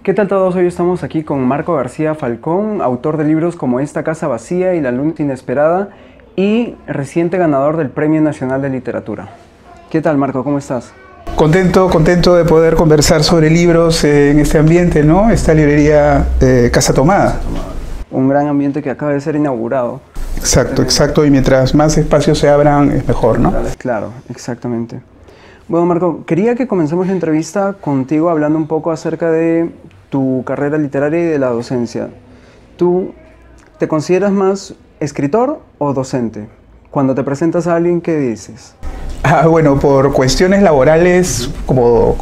¿Qué tal todos? Hoy estamos aquí con Marco García Falcón, autor de libros como Esta casa vacía y La luna inesperada y reciente ganador del Premio Nacional de Literatura. ¿Qué tal, Marco? ¿Cómo estás? Contento de poder conversar sobre libros en este ambiente, ¿no? Esta librería Casa Tomada. Un gran ambiente que acaba de ser inaugurado. Exacto. Y mientras más espacios se abran, es mejor, ¿no? Claro, exactamente. Bueno, Marco, quería que comencemos la entrevista contigo hablando un poco acerca de tu carrera literaria y de la docencia. ¿Tú te consideras más escritor o docente? Cuando te presentas a alguien, ¿qué dices? Bueno, por cuestiones laborales como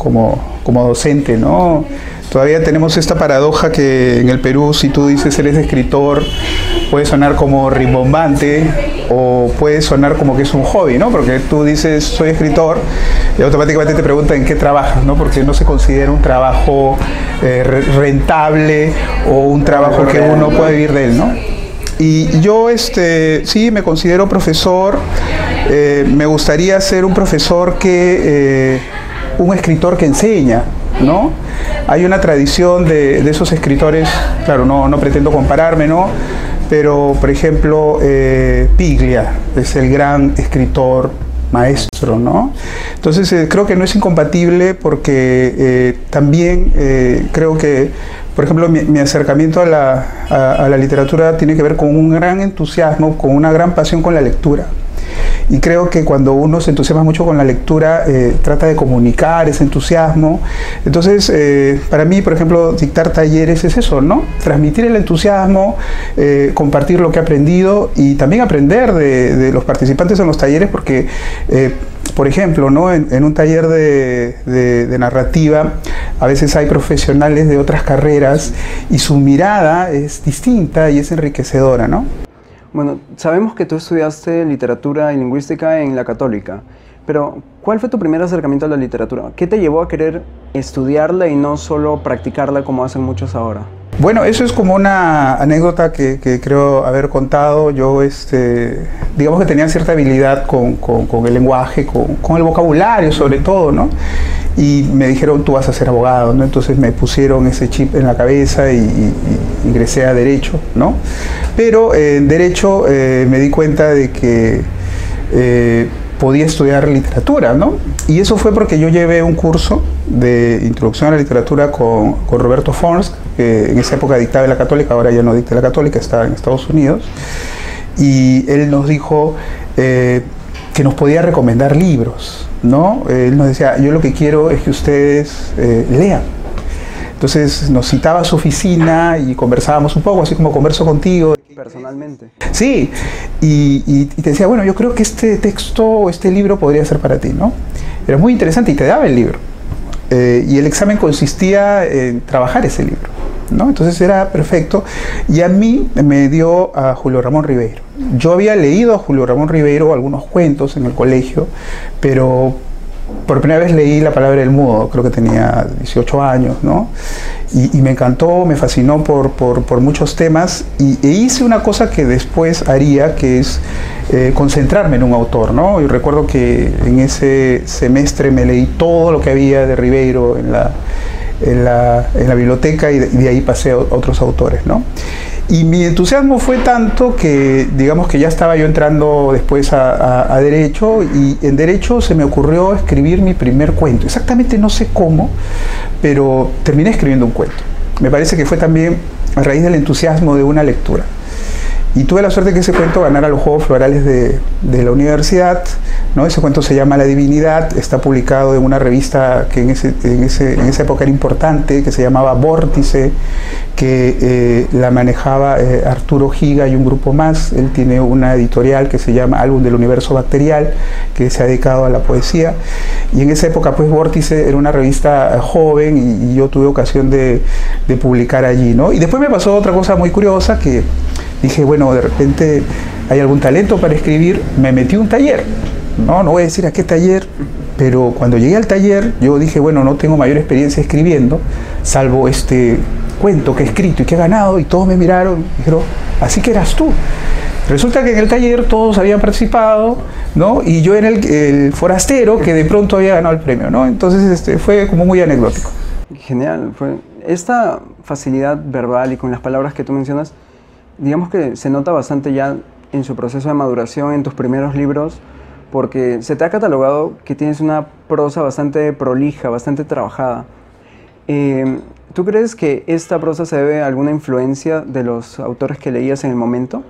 docente, ¿no? Todavía tenemos esta paradoja que en el Perú, si tú dices eres escritor, puede sonar como rimbombante o puede sonar como que es un hobby, ¿no? Porque tú dices soy escritor y automáticamente te preguntan en qué trabajas, ¿no? Porque no se considera un trabajo rentable o un trabajo que uno pueda vivir de él, ¿no? Y yo sí me considero profesor. Me gustaría ser un profesor un escritor que enseña, ¿no? Hay una tradición de esos escritores, claro, no pretendo compararme, ¿no? Pero, por ejemplo, Piglia es el gran escritor maestro, ¿no? Entonces, creo que no es incompatible porque también creo que, por ejemplo, mi acercamiento a la literatura tiene que ver con un gran entusiasmo, con una gran pasión con la lectura. Y creo que cuando uno se entusiasma mucho con la lectura, trata de comunicar ese entusiasmo. Entonces, para mí, por ejemplo, dictar talleres es eso, ¿no? Transmitir el entusiasmo, compartir lo que he aprendido y también aprender de los participantes en los talleres, porque, por ejemplo, ¿no? En un taller de narrativa, a veces hay profesionales de otras carreras y su mirada es distinta y es enriquecedora, ¿no? Bueno, sabemos que tú estudiaste literatura y lingüística en la Católica, pero ¿cuál fue tu primer acercamiento a la literatura? ¿Qué te llevó a querer estudiarla y no solo practicarla como hacen muchos ahora? Bueno, eso es como una anécdota que creo haber contado. Yo, digamos que tenía cierta habilidad con el lenguaje, con el vocabulario sobre todo, ¿no? Y me dijeron, tú vas a ser abogado, ¿no? Entonces me pusieron ese chip en la cabeza y ingresé a Derecho, ¿no? Pero en Derecho me di cuenta de que podía estudiar literatura, ¿no? Y eso fue porque yo llevé un curso de introducción a la literatura con Roberto Forns, que en esa época dictaba en la Católica, ahora ya no dicta en la Católica, está en Estados Unidos, y él nos dijo que nos podía recomendar libros, ¿no? Él nos decía, yo lo que quiero es que ustedes lean. Entonces nos citaba a su oficina y conversábamos un poco, así como converso contigo. Personalmente. Sí, y te decía, bueno, yo creo que este texto o este libro podría ser para ti, ¿no? Era muy interesante y te daba el libro. Y el examen consistía en trabajar ese libro, ¿no? Entonces era perfecto. Y a mí me dio a Julio Ramón Ribeiro. Yo había leído a Julio Ramón Ribeiro algunos cuentos en el colegio, pero por primera vez leí La palabra del mudo, creo que tenía 18 años, ¿no? Y me encantó, me fascinó por muchos temas e hice una cosa que después haría, que es concentrarme en un autor, ¿no? Y recuerdo que en ese semestre me leí todo lo que había de Ribeiro en la biblioteca y de ahí pasé a otros autores, ¿no? Y mi entusiasmo fue tanto que, digamos que ya estaba yo entrando después a Derecho, y en Derecho se me ocurrió escribir mi primer cuento. Exactamente no sé cómo, pero terminé escribiendo un cuento. Me parece que fue también a raíz del entusiasmo de una lectura. Y tuve la suerte que ese cuento ganara los Juegos Florales de la universidad, ¿no? Ese cuento se llama La Divinidad, está publicado en una revista que en esa época era importante, que se llamaba Vórtice, que la manejaba Arturo Giga y un grupo más. Él tiene una editorial que se llama Álbum del Universo Bacterial, que se ha dedicado a la poesía. Y en esa época, pues, Vórtice era una revista joven y yo tuve ocasión de publicar allí, ¿no? Y después me pasó otra cosa muy curiosa, que dije, bueno, de repente hay algún talento para escribir. Me metí a un taller, no voy a decir a qué taller, pero cuando llegué al taller yo dije, bueno, no tengo mayor experiencia escribiendo, salvo este cuento que he escrito y que he ganado, y todos me miraron y dijeron, así que eras tú. Resulta que en el taller todos habían participado, ¿no? Y yo era el forastero que de pronto había ganado el premio, ¿no? Entonces fue como muy anecdótico. Genial, esta facilidad verbal y con las palabras que tú mencionas, digamos que se nota bastante ya en su proceso de maduración en tus primeros libros, porque se te ha catalogado que tienes una prosa bastante prolija, bastante trabajada. ¿Tú crees que esta prosa se debe a alguna influencia de los autores que leías en el momento?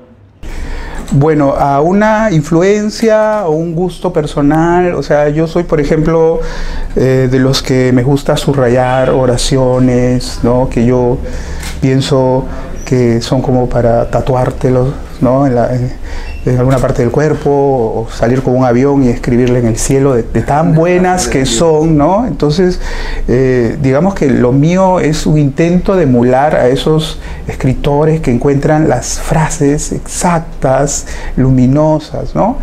Bueno, a una influencia o un gusto personal. O sea, yo soy, por ejemplo, de los que me gusta subrayar oraciones, ¿no? Que yo pienso que son como para tatuártelos, ¿no? En alguna parte del cuerpo, o salir con un avión y escribirle en el cielo de tan buenas que son, ¿no? Entonces, digamos que lo mío es un intento de emular a esos escritores que encuentran las frases exactas, luminosas, ¿no?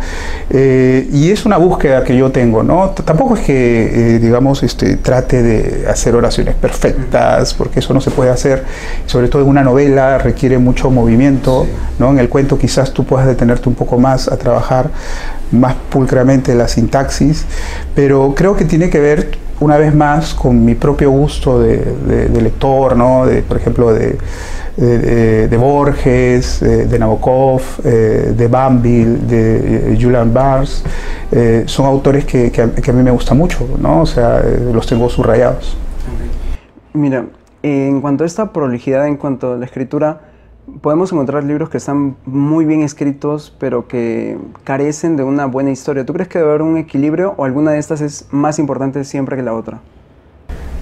Y es una búsqueda que yo tengo, ¿no? Tampoco es que, digamos, trate de hacer oraciones perfectas, porque eso no se puede hacer. Sobre todo en una novela requiere mucho movimiento, ¿no? En el cuento quizás tú puedas detenerte un poco más a trabajar más pulcramente la sintaxis, pero creo que tiene que ver una vez más con mi propio gusto de lector, ¿no? Por ejemplo, de Borges, de Nabokov, de Banville, de Julian Barnes. Son autores que a mí me gustan mucho, ¿no? O sea, los tengo subrayados. Mira, en cuanto a esta prolijidad, en cuanto a la escritura, podemos encontrar libros que están muy bien escritos, pero que carecen de una buena historia. ¿Tú crees que debe haber un equilibrio o alguna de estas es más importante siempre que la otra?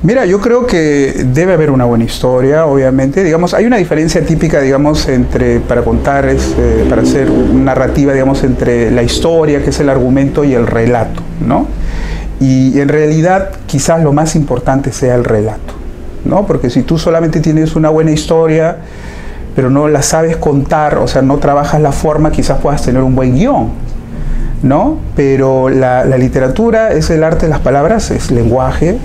Mira, yo creo que debe haber una buena historia, obviamente. Digamos, hay una diferencia típica, digamos, para contar, para hacer una narrativa, digamos, entre la historia, que es el argumento, y el relato, ¿no? Y en realidad, quizás lo más importante sea el relato, ¿no? Porque si tú solamente tienes una buena historia, pero no la sabes contar, o sea, no trabajas la forma, quizás puedas tener un buen guión, ¿no? Pero la literatura es el arte de las palabras, es lenguaje,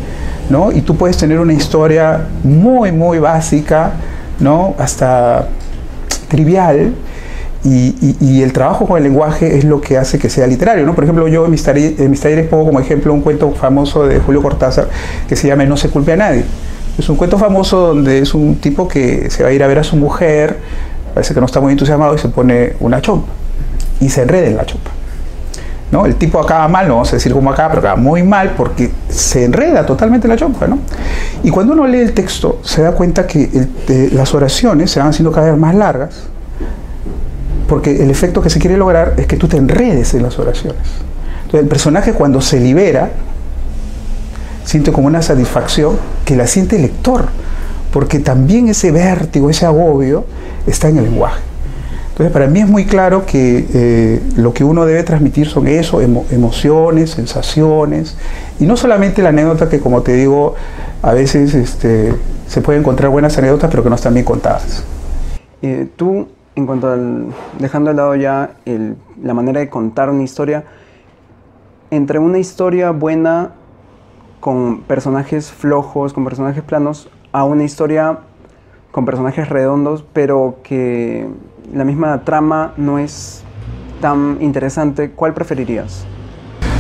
¿no? Y tú puedes tener una historia muy, muy básica, ¿no? Hasta trivial, y el trabajo con el lenguaje es lo que hace que sea literario, ¿no? Por ejemplo, yo en mis talleres pongo como ejemplo un cuento famoso de Julio Cortázar que se llama No se culpe a nadie. Es un cuento famoso donde es un tipo que se va a ir a ver a su mujer, parece que no está muy entusiasmado y se pone una chompa y se enreda en la chompa, ¿no? El tipo acaba mal, no vamos a decir cómo acaba, pero acaba muy mal porque se enreda totalmente en la chompa, ¿no? Y cuando uno lee el texto se da cuenta que las oraciones se van haciendo cada vez más largas, porque el efecto que se quiere lograr es que tú te enredes en las oraciones. Entonces el personaje, cuando se libera, siente como una satisfacción que la siente el lector, porque también ese vértigo, ese agobio está en el lenguaje. Entonces, para mí es muy claro que lo que uno debe transmitir son eso, emociones, sensaciones, y no solamente la anécdota que, como te digo, a veces se pueden encontrar buenas anécdotas, pero que no están bien contadas. Tú, en cuanto dejando de lado ya la manera de contar una historia, entre una historia buena con personajes flojos, con personajes planos, a una historia con personajes redondos, pero que la misma trama no es tan interesante, ¿cuál preferirías?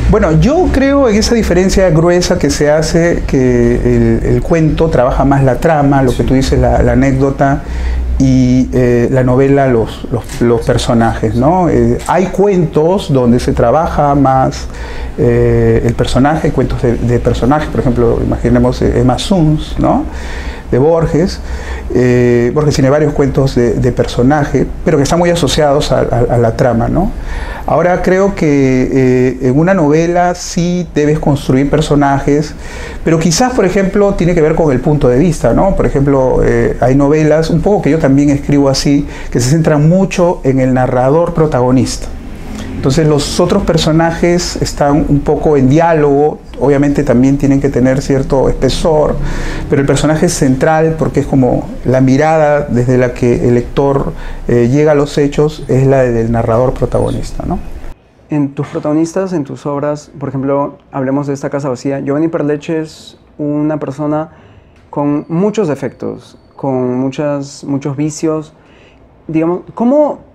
Bueno, yo creo en esa diferencia gruesa que se hace, que el cuento trabaja más la trama, lo que tú dices, la anécdota, y la novela los personajes, ¿no? Hay cuentos donde se trabaja más el personaje, cuentos de personajes, por ejemplo, imaginemos Emma Suns, ¿no? De Borges. Borges tiene varios cuentos de personaje, pero que están muy asociados a la trama, ¿no? Ahora creo que en una novela sí debes construir personajes, pero quizás, por ejemplo, tiene que ver con el punto de vista, ¿no? Por ejemplo, hay novelas, un poco que yo también escribo así, que se centran mucho en el narrador protagonista. Entonces los otros personajes están un poco en diálogo, obviamente también tienen que tener cierto espesor, pero el personaje central, porque es como la mirada desde la que el lector llega a los hechos, es la del narrador protagonista, ¿no? En tus protagonistas, en tus obras, por ejemplo, hablemos de Esta casa vacía, Giovanni Perleche es una persona con muchos defectos, con muchos vicios. Digamos, ¿cómo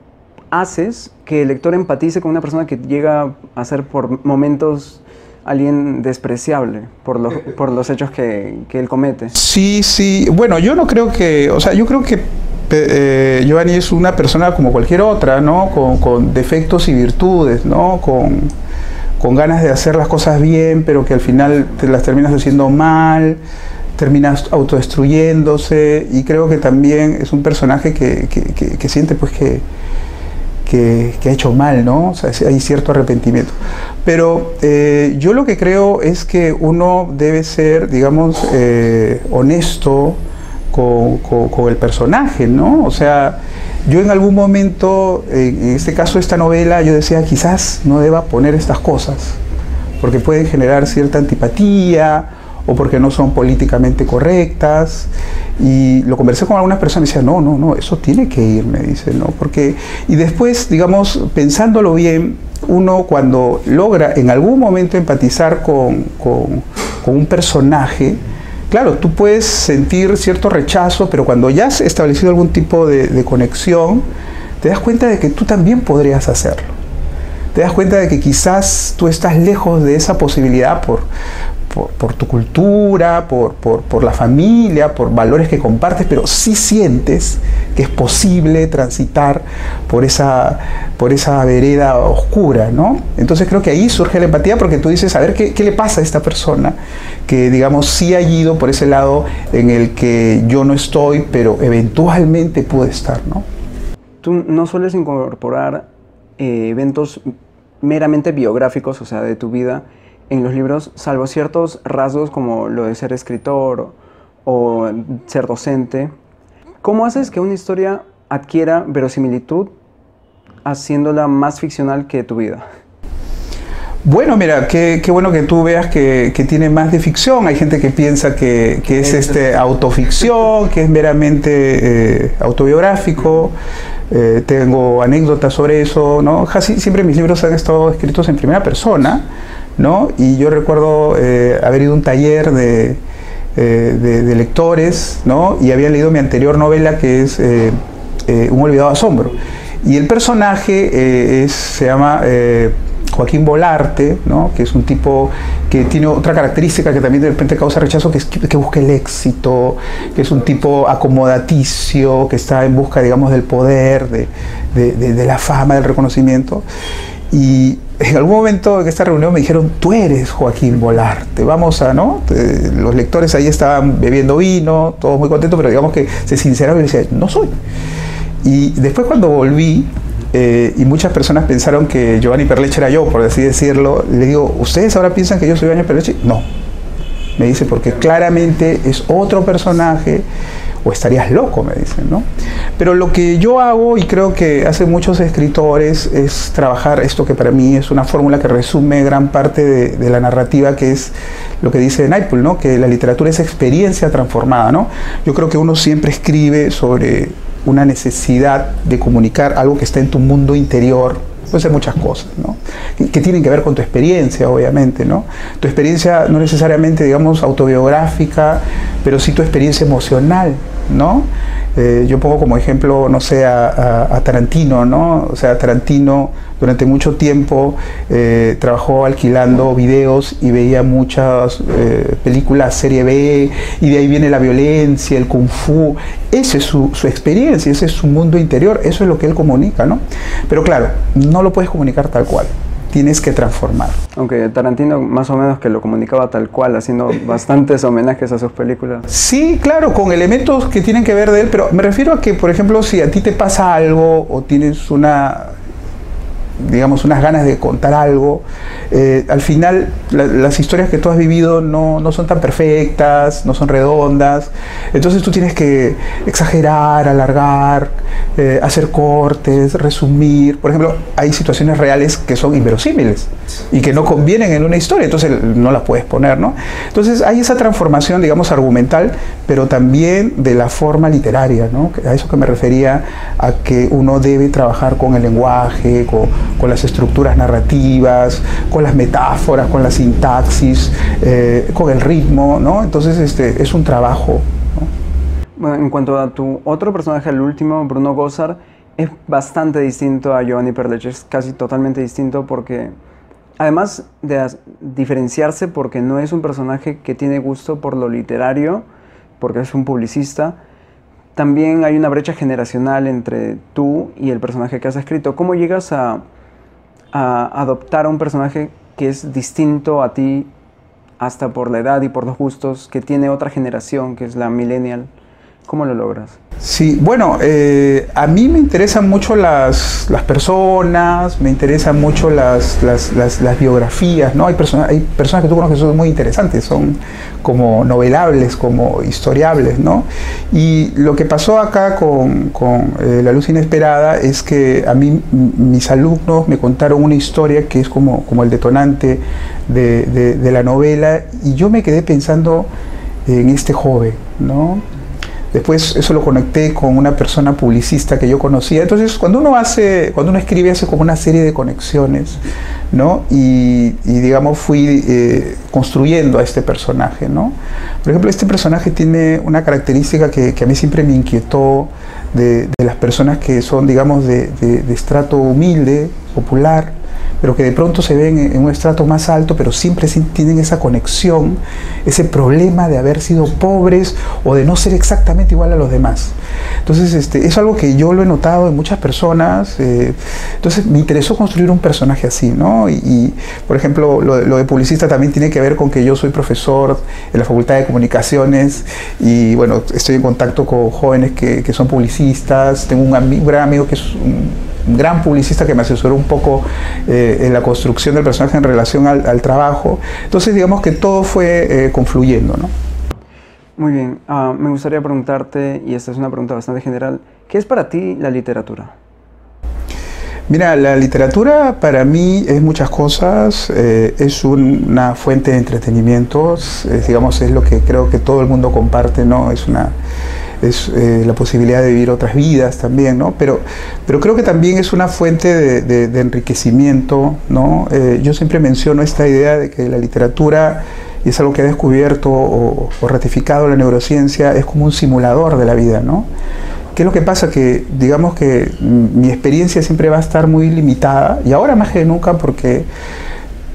haces que el lector empatice con una persona que llega a ser por momentos alguien despreciable por los hechos que él comete. Sí, sí. Bueno, yo no creo que, o sea, yo creo que Giovanni es una persona como cualquier otra, ¿no? Con defectos y virtudes, ¿no? Con ganas de hacer las cosas bien, pero que al final te las terminas haciendo mal, terminas autodestruyéndose, y creo que también es un personaje que siente pues que ha hecho mal, ¿no? O sea, hay cierto arrepentimiento. Pero yo lo que creo es que uno debe ser, digamos, honesto con el personaje, ¿no? O sea, yo en algún momento, en este caso de esta novela, yo decía, quizás no deba poner estas cosas, porque pueden generar cierta antipatía, o porque no son políticamente correctas, y lo conversé con algunas personas y me decían, no, eso tiene que ir, me dicen, ¿no? Porque, y después, digamos, pensándolo bien, uno cuando logra en algún momento empatizar con un personaje, claro, tú puedes sentir cierto rechazo, pero cuando ya has establecido algún tipo de conexión, te das cuenta de que tú también podrías hacerlo. Te das cuenta de que quizás tú estás lejos de esa posibilidad por tu cultura, por la familia, por valores que compartes, pero sí sientes que es posible transitar por esa vereda oscura, ¿no? Entonces creo que ahí surge la empatía, porque tú dices, a ver, ¿qué le pasa a esta persona que, digamos, sí ha ido por ese lado en el que yo no estoy, pero eventualmente pude estar, ¿no? Tú no sueles incorporar eventos meramente biográficos, o sea, de tu vida, en los libros, salvo ciertos rasgos como lo de ser escritor o ser docente. ¿Cómo haces que una historia adquiera verosimilitud haciéndola más ficcional que tu vida? Bueno, mira, qué bueno que tú veas que tiene más de ficción. Hay gente que piensa que es autoficción, que es meramente autobiográfico. Tengo anécdotas sobre eso, ¿no? Casi siempre mis libros han estado escritos en primera persona, ¿no? Y yo recuerdo haber ido a un taller de lectores, ¿no? Y había leído mi anterior novela, que es Un olvidado asombro. Y el personaje se llama Joaquín Volarte, ¿no? Que es un tipo que tiene otra característica que también de repente causa rechazo, que es que busca el éxito, que es un tipo acomodaticio, que está en busca, digamos, del poder, de la fama, del reconocimiento. Y en algún momento en esta reunión me dijeron, tú eres Joaquín Volarte, vamos a, ¿no? Los lectores ahí estaban bebiendo vino, todos muy contentos, pero digamos que se sinceraron y decían, no soy. Y después cuando volví, y muchas personas pensaron que Giovanni Perleche era yo, por así decirlo, le digo, ¿ustedes ahora piensan que yo soy Giovanni Perleche? No. Me dice, porque claramente es otro personaje, o estarías loco, me dicen, ¿no? Pero lo que yo hago, y creo que hacen muchos escritores, es trabajar esto que para mí es una fórmula que resume gran parte de la narrativa, que es lo que dice Naipaul, ¿no? Que la literatura es experiencia transformada, ¿no? Yo creo que uno siempre escribe sobre una necesidad de comunicar algo que está en tu mundo interior. Puede ser muchas cosas, ¿no? Que tienen que ver con tu experiencia, obviamente, ¿no? Tu experiencia no necesariamente, digamos, autobiográfica, pero sí tu experiencia emocional, ¿no? Yo pongo como ejemplo, no sé, a Tarantino, ¿no? O sea, Tarantino durante mucho tiempo trabajó alquilando videos y veía muchas películas serie B, y de ahí viene la violencia, el kung fu. Esa es su experiencia, ese es su mundo interior, eso es lo que él comunica, ¿no? Pero claro, no lo puedes comunicar tal cual, tienes que transformar. Aunque Tarantino más o menos que lo comunicaba tal cual, haciendo bastantes homenajes a sus películas. Sí, claro, con elementos que tienen que ver de él, pero me refiero a que, por ejemplo, si a ti te pasa algo o tienes digamos, unas ganas de contar algo, al final las historias que tú has vivido no son tan perfectas, no son redondas, entonces tú tienes que exagerar, alargar, hacer cortes, resumir. Por ejemplo, hay situaciones reales que son inverosímiles y que no convienen en una historia, entonces no las puedes poner, ¿no? Entonces hay esa transformación, digamos, argumental, pero también de la forma literaria, ¿no? A eso que me refería, a que uno debe trabajar con el lenguaje, con las estructuras narrativas, con las metáforas, con la sintaxis, con el ritmo, ¿no? Entonces es un trabajo, ¿no? Bueno, en cuanto a tu otro personaje, el último, Bruno Gósar, es bastante distinto a Giovanni Perleche, es casi totalmente distinto, porque además de diferenciarse porque no es un personaje que tiene gusto por lo literario, porque es un publicista, también hay una brecha generacional entre tú y el personaje que has escrito. ¿Cómo llegas a adoptar a un personaje que es distinto a ti, hasta por la edad y por los gustos, que tiene otra generación, que es la millennial? ¿Cómo lo logras? Sí, bueno, a mí me interesan mucho las personas, me interesan mucho las biografías, ¿no? Hay personas que tú conoces que son muy interesantes, son como novelables, como historiables, ¿no? Y lo que pasó acá con La Luz Inesperada es que a mí mis alumnos me contaron una historia que es como el detonante de la novela, y yo me quedé pensando en este joven, ¿no? Después eso lo conecté con una persona publicista que yo conocía. Entonces, cuando uno escribe, hace como una serie de conexiones, ¿no? Y digamos, fui construyendo a este personaje, ¿no? Por ejemplo, este personaje tiene una característica que a mí siempre me inquietó de las personas que son, digamos, de estrato humilde, popular, pero que de pronto se ven en un estrato más alto, pero siempre tienen esa conexión, ese problema de haber sido pobres o de no ser exactamente igual a los demás. Entonces, es algo que yo lo he notado en muchas personas. Entonces, me interesó construir un personaje así, ¿no? Y por ejemplo, lo de publicista también tiene que ver con que yo soy profesor en la Facultad de Comunicaciones y, bueno, estoy en contacto con jóvenes que son publicistas. Tengo un gran amigo que es un gran publicista que me asesoró un poco en la construcción del personaje en relación al trabajo. Entonces, digamos que todo fue confluyendo, ¿no? Muy bien. Me gustaría preguntarte, y esta es una pregunta bastante general, ¿qué es para ti la literatura? Mira, la literatura para mí es muchas cosas. Es una fuente de entretenimiento, digamos, es lo que creo que todo el mundo comparte, ¿no? Es la posibilidad de vivir otras vidas también, ¿no? Pero creo que también es una fuente de enriquecimiento, ¿no? Yo siempre menciono esta idea de que la literatura, y es algo que ha descubierto o ratificado la neurociencia, es como un simulador de la vida, ¿no? ¿Qué es lo que pasa? Que digamos que mi experiencia siempre va a estar muy limitada, y ahora más que nunca, porque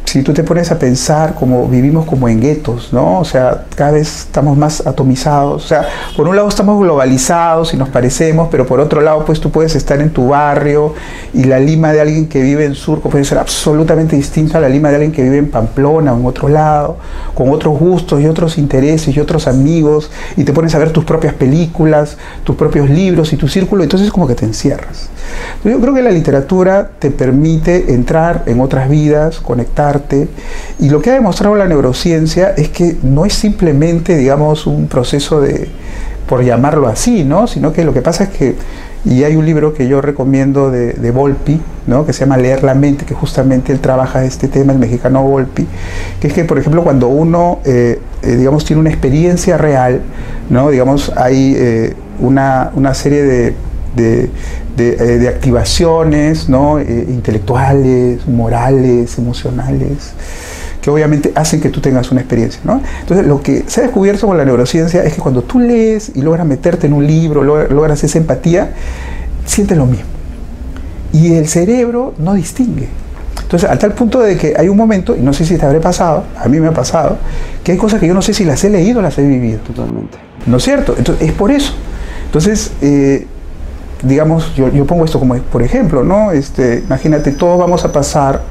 si tú te pones a pensar, como vivimos como en guetos, ¿no? O sea, cada vez estamos más atomizados. O sea, por un lado estamos globalizados y nos parecemos, pero por otro lado, pues tú puedes estar en tu barrio y la Lima de alguien que vive en Surco puede ser absolutamente distinta a la Lima de alguien que vive en Pamplona o en otro lado, con otros gustos y otros intereses y otros amigos, y te pones a ver tus propias películas, tus propios libros y tu círculo, entonces como que te encierras. Yo creo que la literatura te permite entrar en otras vidas, conectarte, y lo que ha demostrado la neurociencia es que no es simplemente, digamos, un proceso por llamarlo así, ¿no? Sino que lo que pasa es que, y hay un libro que yo recomiendo de Volpi, ¿no? Que se llama Leer la mente, que justamente él trabaja este tema, el mexicano Volpi, que es que, por ejemplo, cuando uno, digamos, tiene una experiencia real, ¿no? Digamos, hay una serie de activaciones, ¿no? Intelectuales, morales, emocionales, que obviamente hacen que tú tengas una experiencia, ¿no? Entonces, lo que se ha descubierto con la neurociencia es que cuando tú lees y logras meterte en un libro, logras esa empatía, sientes lo mismo. Y el cerebro no distingue. Entonces, a tal punto de que hay un momento, y no sé si te habré pasado, a mí me ha pasado, que hay cosas que yo no sé si las he leído o las he vivido. Totalmente. ¿No es cierto? Entonces, es por eso. Entonces, digamos, yo pongo esto como por ejemplo, ¿no? Imagínate, todos vamos a pasar,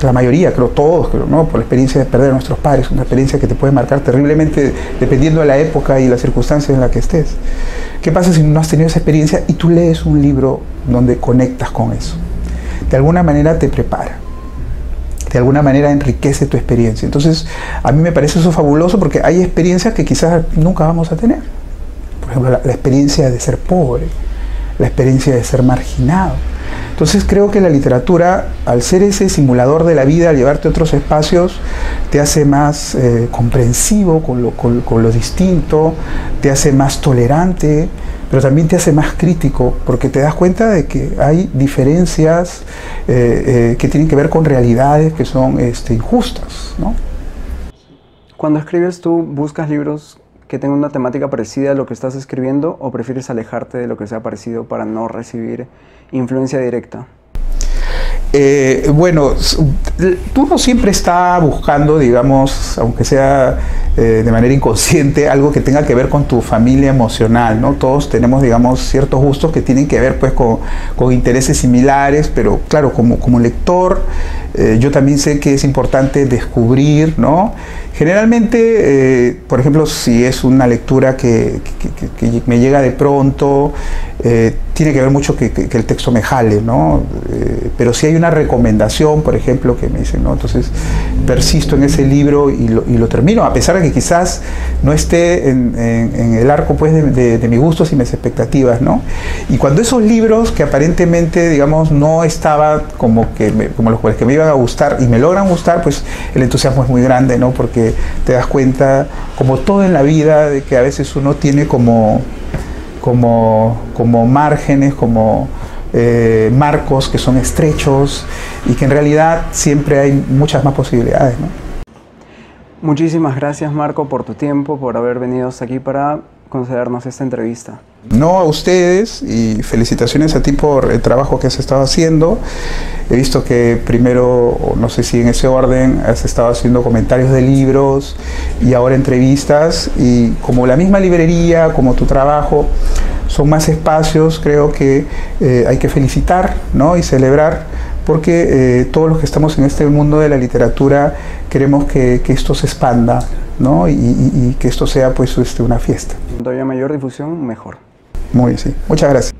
la mayoría, creo, todos, ¿no? Por la experiencia de perder a nuestros padres, una experiencia que te puede marcar terriblemente dependiendo de la época y las circunstancias en las que estés. ¿Qué pasa si no has tenido esa experiencia y tú lees un libro donde conectas con eso? De alguna manera te prepara, de alguna manera enriquece tu experiencia. Entonces, a mí me parece eso fabuloso porque hay experiencias que quizás nunca vamos a tener. Por ejemplo, la experiencia de ser pobre, la experiencia de ser marginado. Entonces creo que la literatura, al ser ese simulador de la vida, al llevarte a otros espacios, te hace más comprensivo con lo distinto, te hace más tolerante, pero también te hace más crítico, porque te das cuenta de que hay diferencias que tienen que ver con realidades que son injustas, ¿no? Cuando escribes, ¿tú buscas libros que tengan una temática parecida a lo que estás escribiendo, o prefieres alejarte de lo que sea parecido para no recibir influencia directa? Bueno, uno siempre está buscando, digamos, aunque sea de manera inconsciente, algo que tenga que ver con tu familia emocional, ¿no? Todos tenemos, digamos, ciertos gustos que tienen que ver, pues, con intereses similares, pero claro, como lector, yo también sé que es importante descubrir, ¿no? Generalmente, por ejemplo, si es una lectura que me llega de pronto, tiene que ver mucho que el texto me jale, ¿no? Pero si hay una recomendación, por ejemplo, que me dicen, ¿no? Entonces persisto en ese libro y lo termino, a pesar de que quizás no esté en el arco, pues, de mis gustos y mis expectativas, ¿no? Y cuando esos libros que aparentemente, digamos, no estaba como los que me iban a gustar y me logran gustar, pues el entusiasmo es muy grande, ¿no? Porque te das cuenta, como todo en la vida, de que a veces uno tiene como márgenes, marcos que son estrechos y que en realidad siempre hay muchas más posibilidades, ¿no? Muchísimas gracias, Marco, por tu tiempo, por haber venido hasta aquí para concedernos esta entrevista. No, a ustedes, y felicitaciones a ti por el trabajo que has estado haciendo. He visto que primero, no sé si en ese orden, has estado haciendo comentarios de libros y ahora entrevistas, y como la misma librería, como tu trabajo, son más espacios, creo que hay que felicitar, ¿no? Y celebrar, porque todos los que estamos en este mundo de la literatura queremos que esto se expanda, ¿no? Y que esto sea, pues, una fiesta. Cuanto haya mayor difusión, mejor. Muy bien, sí. Muchas gracias.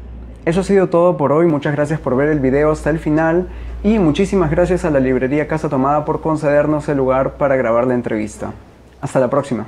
Eso ha sido todo por hoy. Muchas gracias por ver el video hasta el final y muchísimas gracias a la librería Casa Tomada por concedernos el lugar para grabar la entrevista. Hasta la próxima.